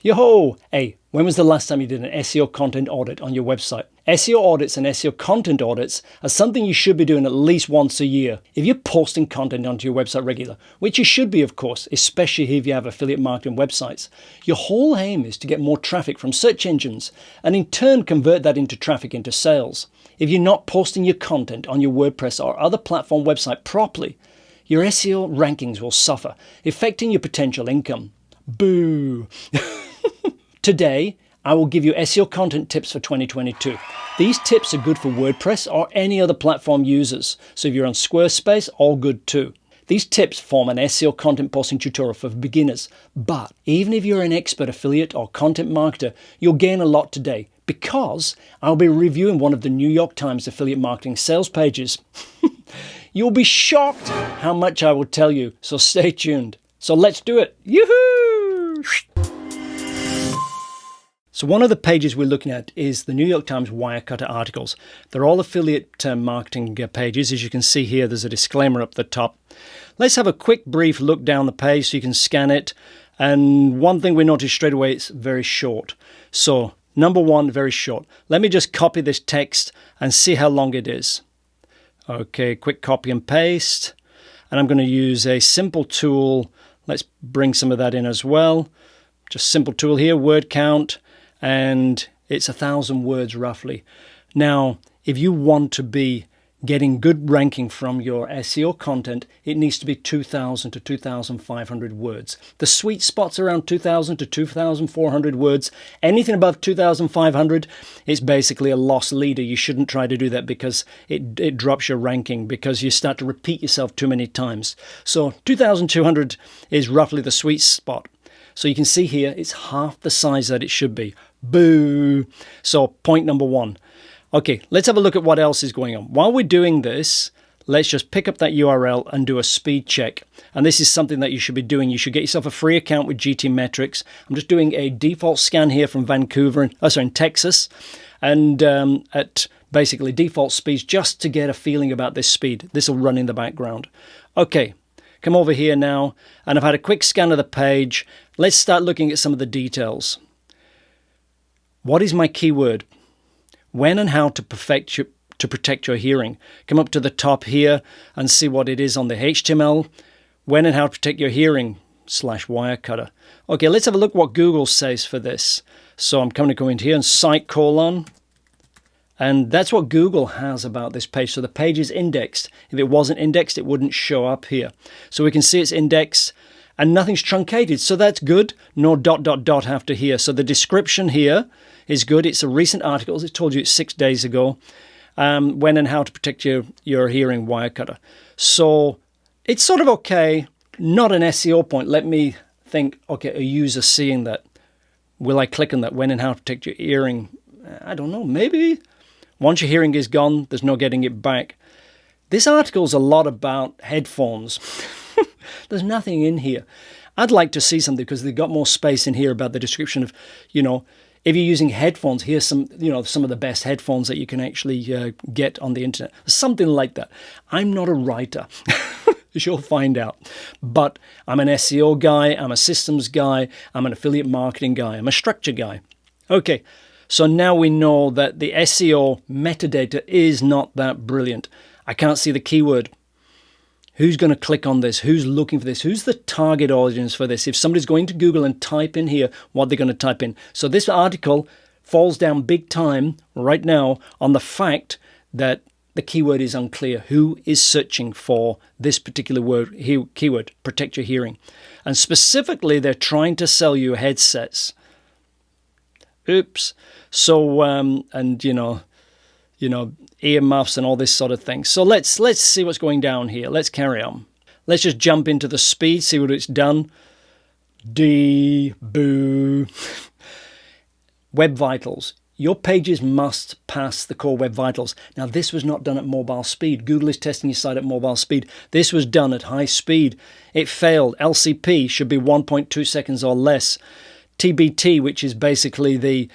Yo-ho! Hey, when was the last time you did an SEO content audit on your website? SEO audits and SEO content audits are something you should be doing at least once a year. If you're posting content onto your website regular, which you should be, of course, especially if you have affiliate marketing websites, your whole aim is to get more traffic from search engines and in turn convert that into traffic into sales. If you're not posting your content on your WordPress or other platform website properly, your SEO rankings will suffer, affecting your potential income. Boo! Today, I will give you SEO content tips for 2022. These tips are good for WordPress or any other platform users. So if you're on Squarespace, all good too. These tips form an SEO content posting tutorial for beginners. But even if you're an expert affiliate or content marketer, you'll gain a lot today because I'll be reviewing one of the New York Times affiliate marketing sales pages. You'll be shocked how much I will tell you, so stay tuned. So let's do it. Yoo-hoo! So one of the pages we're looking at is the New York Times Wirecutter articles. They're all affiliate marketing pages. As you can see here, there's a disclaimer up the top. Let's have a quick brief look down the page so you can scan it. And one thing we notice straight away, it's very short. So number one, very short. Let me just copy this text and see how long it is. Okay, quick copy and paste. And I'm going to use a simple tool. Let's bring some of that in as well. Just simple tool here, word count. And it's 1,000 words roughly. Now, if you want to be getting good ranking from your SEO content, it needs to be 2,000 to 2,500 words. The sweet spot's around 2,000 to 2,400 words. Anything above 2,500 is basically a lost leader. You shouldn't try to do that because it drops your ranking because you start to repeat yourself too many times. So 2,200 is roughly the sweet spot. So you can see here, it's half the size that it should be. Boo! So point number one. Okay, let's have a look at what else is going on. While we're doing this, let's just pick up that URL and do a speed check. And this is something that you should be doing. You should get yourself a free account with GTmetrix. I'm just doing a default scan here from Vancouver, in Texas, and at basically default speeds just to get a feeling about this speed. This will run in the background. Okay. Come over here now, and I've had a quick scan of the page. Let's start looking at some of the details. What is my keyword? When and how to protect your hearing. Come up to the top here and see what it is on the HTML. When and how to protect your hearing /Wirecutter. Okay, let's have a look what Google says for this. So I'm going to go into here and cite colon. And that's what Google has about this page. So the page is indexed. If it wasn't indexed, it wouldn't show up here. So we can see it's indexed and nothing's truncated. So that's good. No ... after here. So the description here is good. It's a recent article. It told you it's 6 days ago. When and how to protect your hearing Wirecutter. So it's sort of okay. Not an SEO point. Let me think, okay, a user seeing that. Will I click on that? When and how to protect your hearing? I don't know. Maybe. Once your hearing is gone, there's no getting it back. This article's a lot about headphones. There's nothing in here. I'd like to see something because they've got more space in here about the description of, if you're using headphones, here's some of the best headphones that you can actually get on the internet. Something like that. I'm not a writer. You'll find out. But I'm an SEO guy. I'm a systems guy. I'm an affiliate marketing guy. I'm a structure guy. Okay. So now we know that the SEO metadata is not that brilliant. I can't see the keyword. Who's going to click on this? Who's looking for this? Who's the target audience for this? If somebody's going to Google and type in here, what they're going to type in. So this article falls down big time right now on the fact that the keyword is unclear. Who is searching for this particular keyword, protect your hearing? And specifically, they're trying to sell you headsets. Oops. So, earmuffs and all this sort of thing. So let's see what's going down here. Let's carry on. Let's just jump into the speed, see what it's done. Boo. Web Vitals. Your pages must pass the core Web Vitals. Now, this was not done at mobile speed. Google is testing your site at mobile speed. This was done at high speed. It failed. LCP should be 1.2 seconds or less. TBT, which is basically the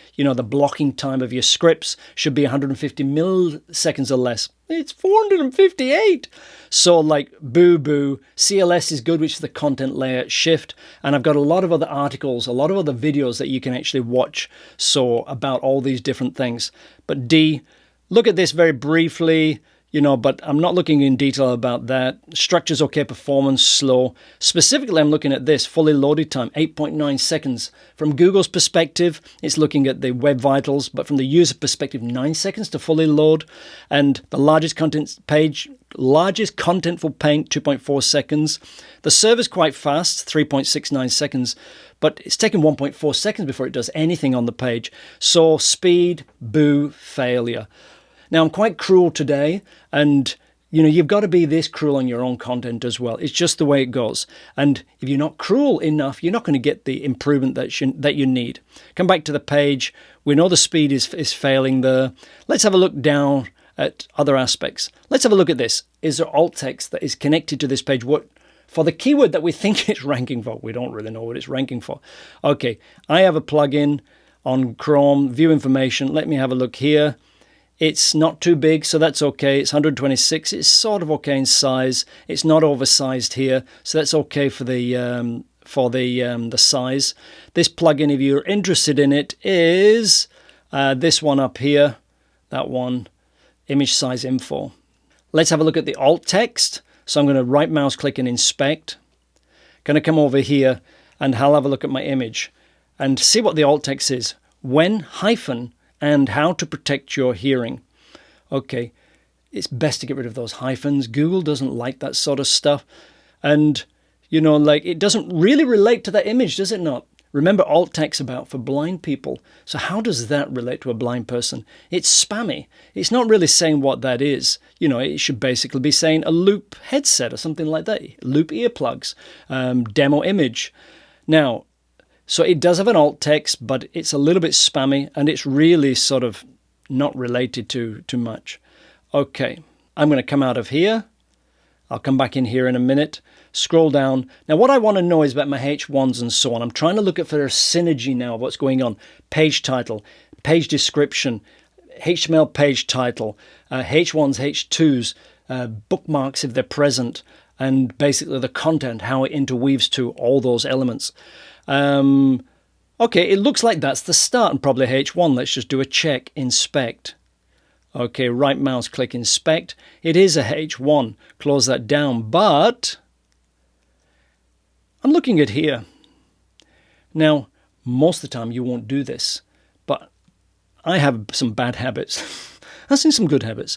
blocking time of your scripts, should be 150 milliseconds or less. It's 458. So like boo. CLS is good, which is the content layout shift. And I've got a lot of other articles, a lot of other videos that you can actually watch. So about all these different things. But D, look at this very briefly. But I'm not looking in detail about that. Structure's okay, performance slow. Specifically, I'm looking at this, fully loaded time, 8.9 seconds. From Google's perspective, it's looking at the web vitals, but from the user perspective, 9 seconds to fully load. And the largest contentful page, 2.4 seconds. The server's quite fast, 3.69 seconds, but it's taking 1.4 seconds before it does anything on the page. So speed, boo, failure. Now, I'm quite cruel today, and you've got to be this cruel on your own content as well. It's just the way it goes. And if you're not cruel enough, you're not going to get the improvement that you need. Come back to the page. We know the speed is failing there. Let's have a look down at other aspects. Let's have a look at this. Is there alt text that is connected to this page? What for the keyword that we think it's ranking for? We don't really know what it's ranking for. Okay, I have a plugin on Chrome, view information. Let me have a look here. It's not too big, so that's okay. It's 126. It's sort of okay in size. It's not oversized here, so that's okay for the size. This plugin, if you're interested in it, is this one up here. That one, image size info. Let's have a look at the alt text. So I'm going to right mouse click and inspect. Going to come over here and I'll have a look at my image and see what the alt text is. When hyphen and how to protect your hearing. Okay, it's best to get rid of those hyphens. Google doesn't like that sort of stuff. And, it doesn't really relate to that image, does it not? Remember, alt text about for blind people. So how does that relate to a blind person? It's spammy. It's not really saying what that is. It should basically be saying a loop headset or something like that. Loop earplugs, demo image. Now, so it does have an alt text, but it's a little bit spammy and it's really sort of not related to much. Okay, I'm going to come out of here. I'll come back in here in a minute. Scroll down. Now what I want to know is about my H1s and so on. I'm trying to look at for a synergy now of what's going on. Page title, page description, HTML page title, H1s, H2s, bookmarks if they're present, and basically the content, how it interweaves to all those elements. Okay, it looks like that's the start and probably H1. Let's just do a check, inspect. Okay, right mouse click, inspect. It is a H1. Close that down, but I'm looking at here. Now, most of the time you won't do this, but I have some bad habits. I've seen some good habits.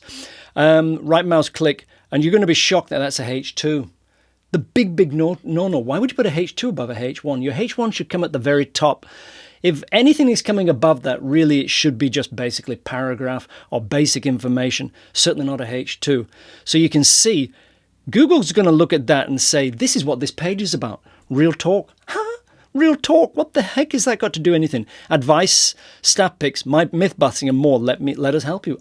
Right mouse click, and you're going to be shocked that that's a H2. The big no. Why would you put a H2 above a H1? Your H1 should come at the very top. If anything is coming above that, really it should be just basically paragraph or basic information, certainly not a H2. So you can see Google's going to look at that and say, this is what this page is about. Real talk? Huh? Real talk? What the heck has that got to do anything? Advice, stat picks, myth busting and more. Let us help you.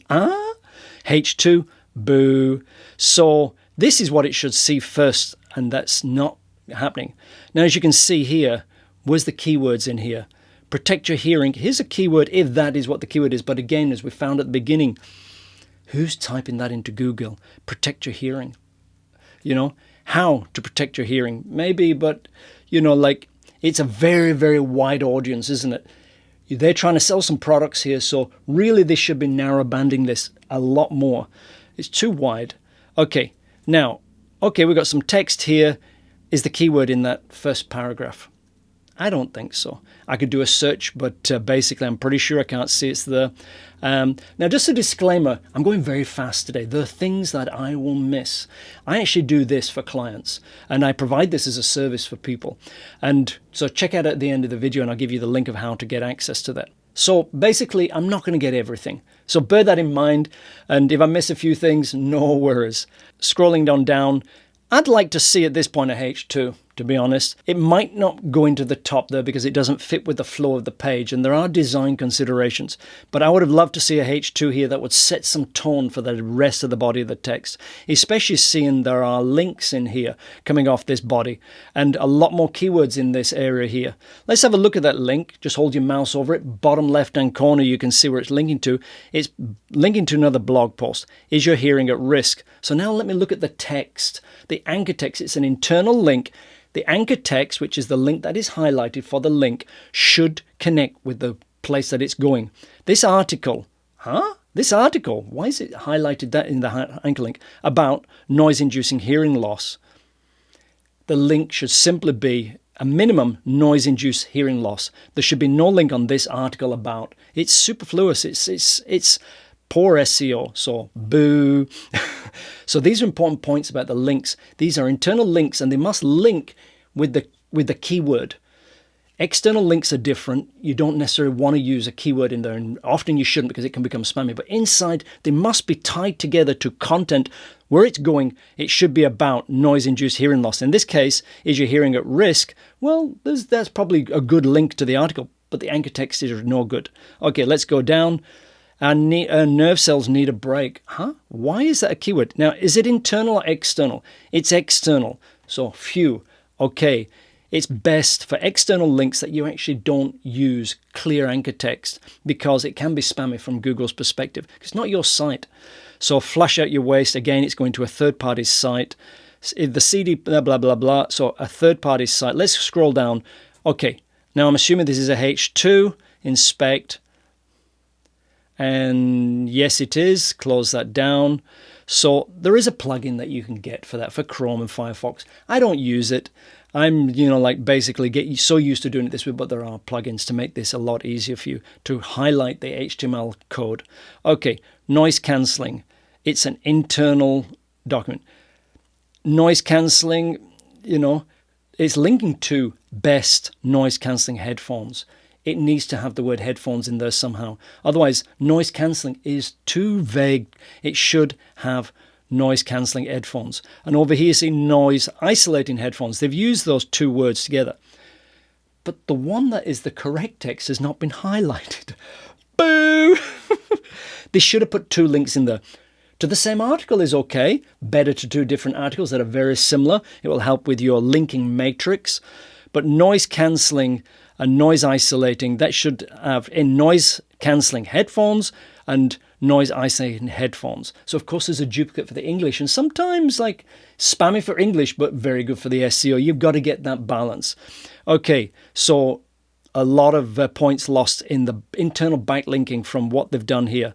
H2, boo. So this is what it should see first, and that's not happening. Now, as you can see here, where's the keywords in here? Protect your hearing. Here's a keyword if that is what the keyword is. But again, as we found at the beginning, who's typing that into Google? Protect your hearing. How to protect your hearing? Maybe, but, it's a very, very wide audience, isn't it? They're trying to sell some products here. So really, they should be narrow banding this a lot more. It's too wide. Okay, now, we've got some text here. Is the keyword in that first paragraph? I don't think so. I could do a search, but basically I'm pretty sure I can't see it's there. Now, just a disclaimer, I'm going very fast today. There are things that I will miss. I actually do this for clients, and I provide this as a service for people. And so check out at the end of the video, and I'll give you the link of how to get access to that. So basically, I'm not going to get everything. So bear that in mind, and if I miss a few things, no worries. Scrolling down, I'd like to see at this point a H2. to be honest. It might not go into the top there because it doesn't fit with the flow of the page, and there are design considerations. But I would have loved to see a H2 here that would set some tone for the rest of the body of the text, especially seeing there are links in here coming off this body and a lot more keywords in this area here. Let's have a look at that link. Just hold your mouse over it. Bottom left-hand corner, you can see where it's linking to. It's linking to another blog post. Is your hearing at risk? So now let me look at the text. The anchor text, it's an internal link. The anchor text, which is the link that is highlighted for the link, should connect with the place that it's going. This article, This article, why is it highlighted that in the anchor link? About noise-inducing hearing loss. The link should simply be a minimum noise-induced hearing loss. There should be no link on this article about. It's superfluous. It's poor SEO. So boo. So these are important points about the links. These are internal links, and they must link with the keyword. External links are different. You don't necessarily want to use a keyword in there, and often you shouldn't because it can become spammy. But inside, they must be tied together to content. Where it's going, it should be about noise-induced hearing loss. In this case, is your hearing at risk? Well, that's probably a good link to the article, but the anchor text is no good. Okay, let's go down. Our nerve cells need a break. Why is that a keyword? Now, is it internal or external? It's external. So, phew. Okay. It's best for external links that you actually don't use clear anchor text because it can be spammy from Google's perspective. It's not your site. So flush out your waste. Again, it's going to a third-party site. The CD, blah, blah, blah, blah. So a third-party site. Let's scroll down. Okay. Now I'm assuming this is a H2. Inspect. And yes, it is. Close that down. So there is a plugin that you can get for that, for Chrome and Firefox. I don't use it. I'm, basically get so used to doing it this way, but there are plugins to make this a lot easier for you to highlight the HTML code. Okay, noise cancelling. It's an internal document. Noise cancelling, it's linking to best noise cancelling headphones. It needs to have the word headphones in there somehow. Otherwise, noise cancelling is too vague. It should have noise cancelling headphones. And over here you see noise isolating headphones. They've used those two words together. But the one that is the correct text has not been highlighted. Boo! They should have put two links in there. To the same article is okay. Better to two different articles that are very similar. It will help with your linking matrix. But noise cancelling and noise isolating, that should have in noise cancelling headphones and noise isolating headphones. So of course there's a duplicate for the English, and sometimes spammy for English but very good for the SEO. You've got to get that balance. Okay, so a lot of points lost in the internal backlinking from what they've done here.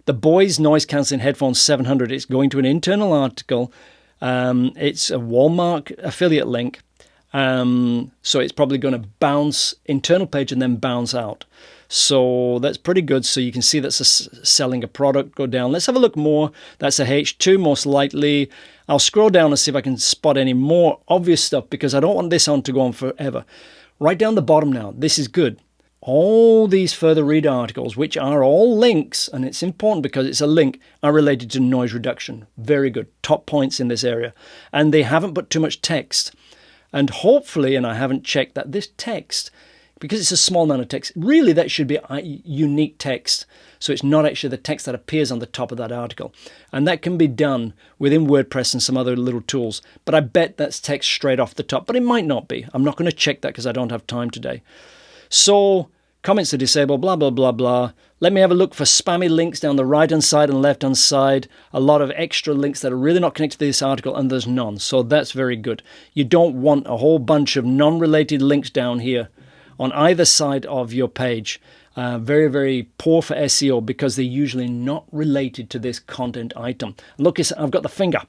The boys noise cancelling headphones 700, it's going to an internal article. It's a Walmart affiliate link. So it's probably going to bounce internal page and then bounce out. So that's pretty good. So you can see that's selling a product. Go down. Let's have a look more. That's a H2 most likely. I'll scroll down and see if I can spot any more obvious stuff because I don't want this on to go on forever. Right down the bottom now. This is good. All these further read articles, which are all links, and it's important because it's a link, are related to noise reduction. Very good. Top points in this area. And they haven't put too much text. And hopefully, and I haven't checked, that this text, because it's a small amount of text, really that should be a unique text. So it's not actually the text that appears on the top of that article. And that can be done within WordPress and some other little tools. But I bet that's text straight off the top. But it might not be. I'm not going to check that because I don't have time today. So comments are disabled, blah, blah, blah, blah. Let me have a look for spammy links down the right-hand side and left-hand side. A lot of extra links that are really not connected to this article, and there's none. So that's very good. You don't want a whole bunch of non-related links down here on either side of your page. Very, very poor for SEO because they're usually not related to this content item. Look, I've got the finger.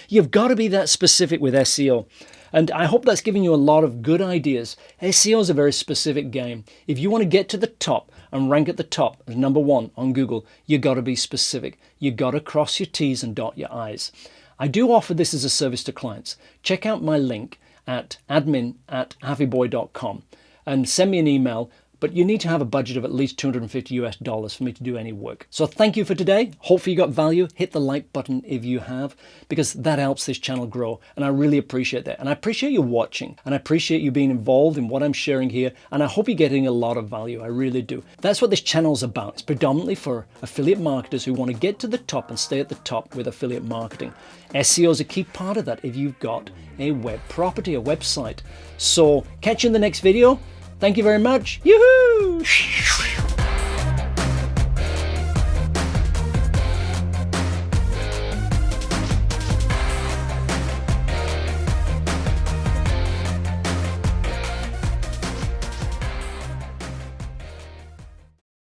You've got to be that specific with SEO. And I hope that's giving you a lot of good ideas. SEO is a very specific game. If you want to get to the top and rank at the top as number one on Google, you got to be specific. You got to cross your T's and dot your I's. I do offer this as a service to clients. Check out my link at admin@affyboy.com and send me an email. but you need to have a budget of at least $250 for me to do any work. So thank you for today. Hopefully you got value. Hit the like button if you have, because that helps this channel grow, and I really appreciate that. And I appreciate you watching, and I appreciate you being involved in what I'm sharing here, and I hope you're getting a lot of value. I really do. That's what this channel is about. It's predominantly for affiliate marketers who want to get to the top and stay at the top with affiliate marketing. SEO is a key part of that if you've got a web property, a website. So catch you in the next video. Thank you very much. Yoo-hoo!